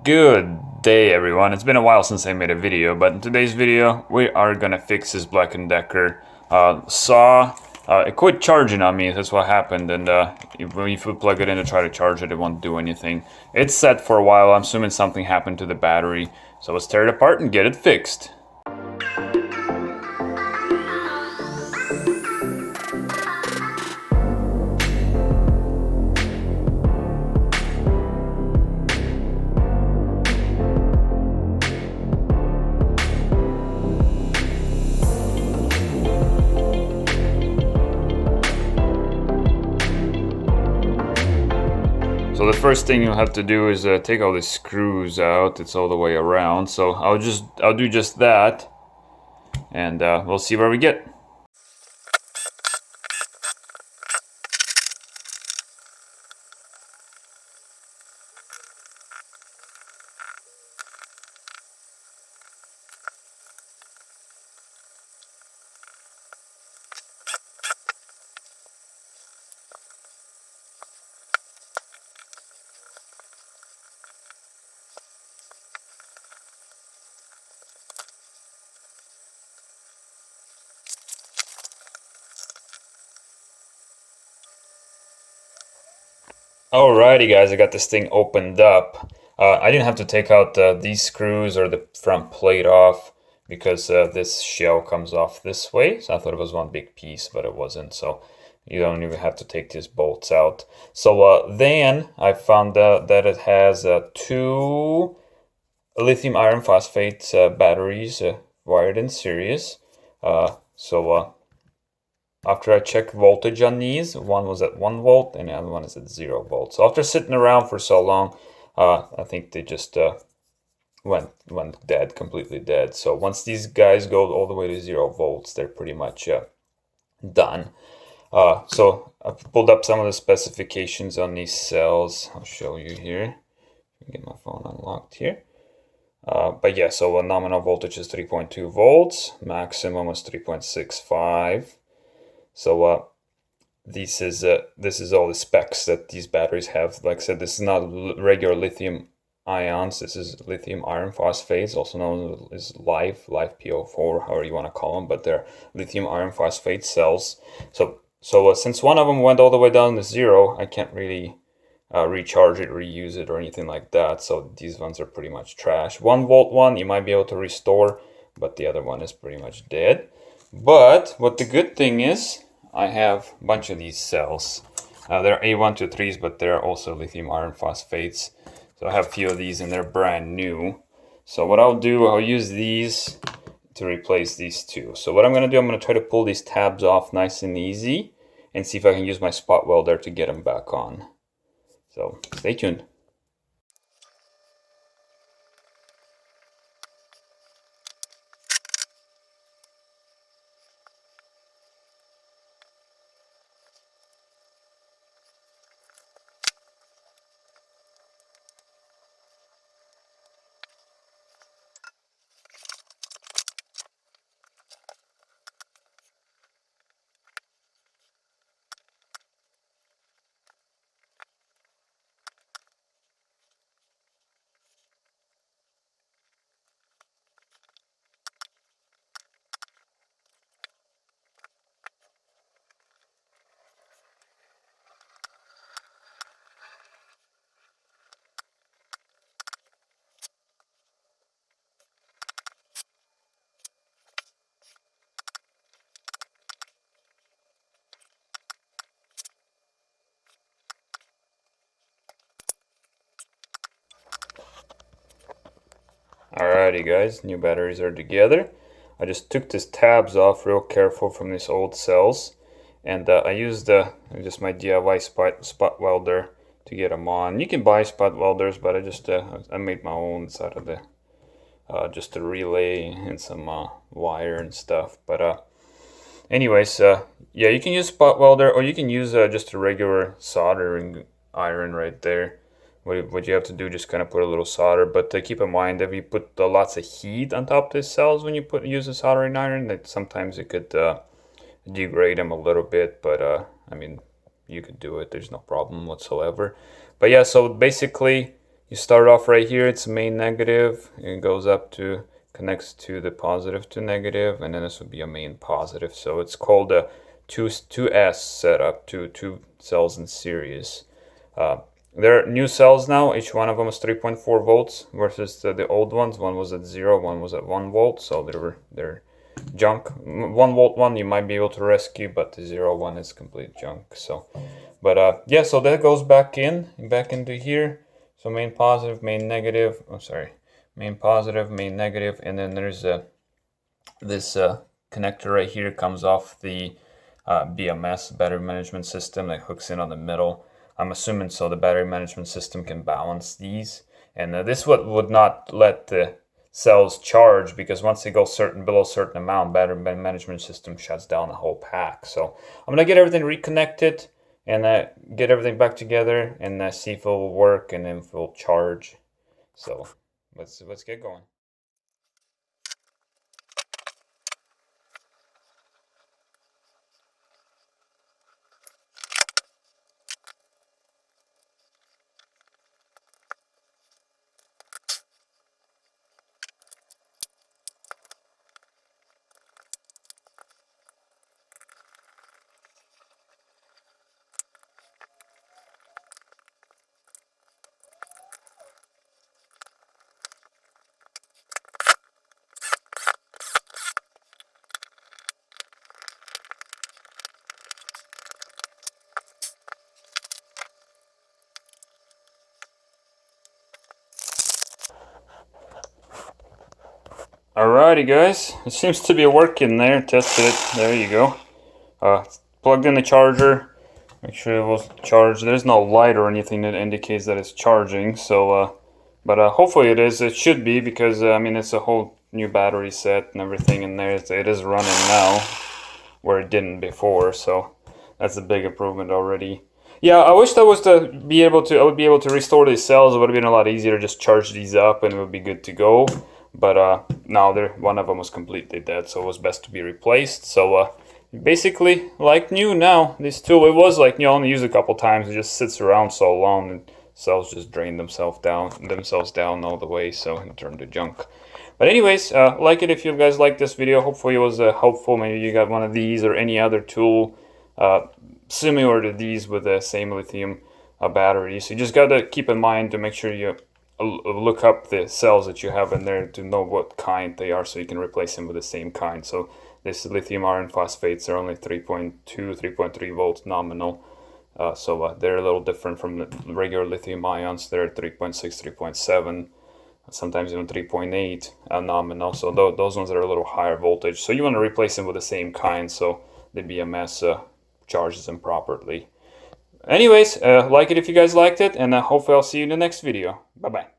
Good day everyone. It's been a while since I made a video, but in today's video we are gonna fix this Black+decker saw. It quit charging on me, that's what happened, and if we plug it in to try to charge it, it won't do anything. It's set for a while. I'm assuming something happened to the battery, so let's tear it apart and get it fixed. So the first thing you'll have to do is take all the screws out. It's all the way around. So I'll do just that, and we'll see where we get. Alrighty guys, I got this thing opened up. I didn't have to take out these screws or the front plate off because this shell comes off this way. So I thought it was one big piece, but it wasn't. So you don't even have to take these bolts out. So then I found out that it has two lithium iron phosphate batteries wired in series. After I checked voltage on these, one was at 1 volt and the other one is at 0 volts. So after sitting around for so long, I think they just went dead, completely dead. So once these guys go all the way to 0 volts, they're pretty much done. So I've pulled up some of the specifications on these cells. I'll show you here. Get my phone unlocked here. But yeah, so a nominal voltage is 3.2 volts, maximum was 3.65. So this is all the specs that these batteries have. Like I said, this is not regular lithium ions. This is lithium iron phosphates, also known as live PO4, however you want to call them. But they're lithium iron phosphate cells. So since one of them went all the way down to 0, I can't really recharge it, reuse it, or anything like that. So these ones are pretty much trash. 1 volt one you might be able to restore, but the other one is pretty much dead. But what the good thing is, I have a bunch of these cells. They're A123s, but they're also lithium iron phosphates. So I have a few of these and they're brand new. So what I'll do, I'll use these to replace these two. So what I'm going to do, I'm going to try to pull these tabs off nice and easy and see if I can use my spot welder to get them back on. So stay tuned. Alrighty guys, new batteries are together. I just took these tabs off real careful from these old cells, and I used just my DIY spot welder to get them on. You can buy spot welders, but I made my own. It's out of the just a relay and some wire and stuff. But anyways, yeah, you can use spot welder, or you can use just a regular soldering iron right there. What you have to do, just kind of put a little solder, but keep in mind if you put lots of heat on top of the cells when you use a soldering iron, that sometimes it could degrade them a little bit. But I mean, you could do it. There's no problem whatsoever. But yeah, so basically You start off right here, it's main negative, it goes up to, connects to the positive to negative, and then this would be a main positive. So it's called a 2S setup, two cells in series. There are new cells now, each one of them is 3.4 volts versus the old ones. One was at 0, one was at 1 volt, so they're junk. 1 volt one you might be able to rescue, but the 0 one is complete junk. So, but yeah, so that goes back into here. So main positive, main negative. Oh, sorry, main positive, main negative, and then there's this connector right here comes off the BMS, battery management system, that hooks in on the middle. I'm assuming so the battery management system can balance these, and this would not let the cells charge, because once they go below a certain amount, battery management system shuts down the whole pack. So I'm gonna get everything reconnected and get everything back together and see if it will work and then if it will charge. So let's get going. Alrighty guys, it seems to be working there. Tested it, there you go. Plugged in the charger, make sure it was charged. There's no light or anything that indicates that it's charging, so but hopefully it is. It should be, because I mean, it's a whole new battery set and everything in there. It is running now where it didn't before, so that's a big improvement already. Yeah, I wish that was I would be able to restore these cells. It would have been a lot easier to just charge these up and it would be good to go. But now one of them was completely dead, so it was best to be replaced. So basically like new now. This tool, it was like you only use it a couple times. It just sits around so long and cells just drain themselves down all the way, so it turned to junk. But anyways, like it if you guys like this video. Hopefully it was helpful. Maybe you got one of these or any other tool similar to these with the same lithium battery. So you just got to keep in mind to make sure you look up the cells that you have in there to know what kind they are, so you can replace them with the same kind. So this lithium iron phosphates are only 3.2, 3.3 volts nominal. So they're a little different from the regular lithium ions. They're 3.6, 3.7, sometimes even 3.8 nominal. So those ones are a little higher voltage. So you want to replace them with the same kind, so the BMS charges them properly. Anyways, like it if you guys liked it, and hopefully I'll see you in the next video. Bye-bye.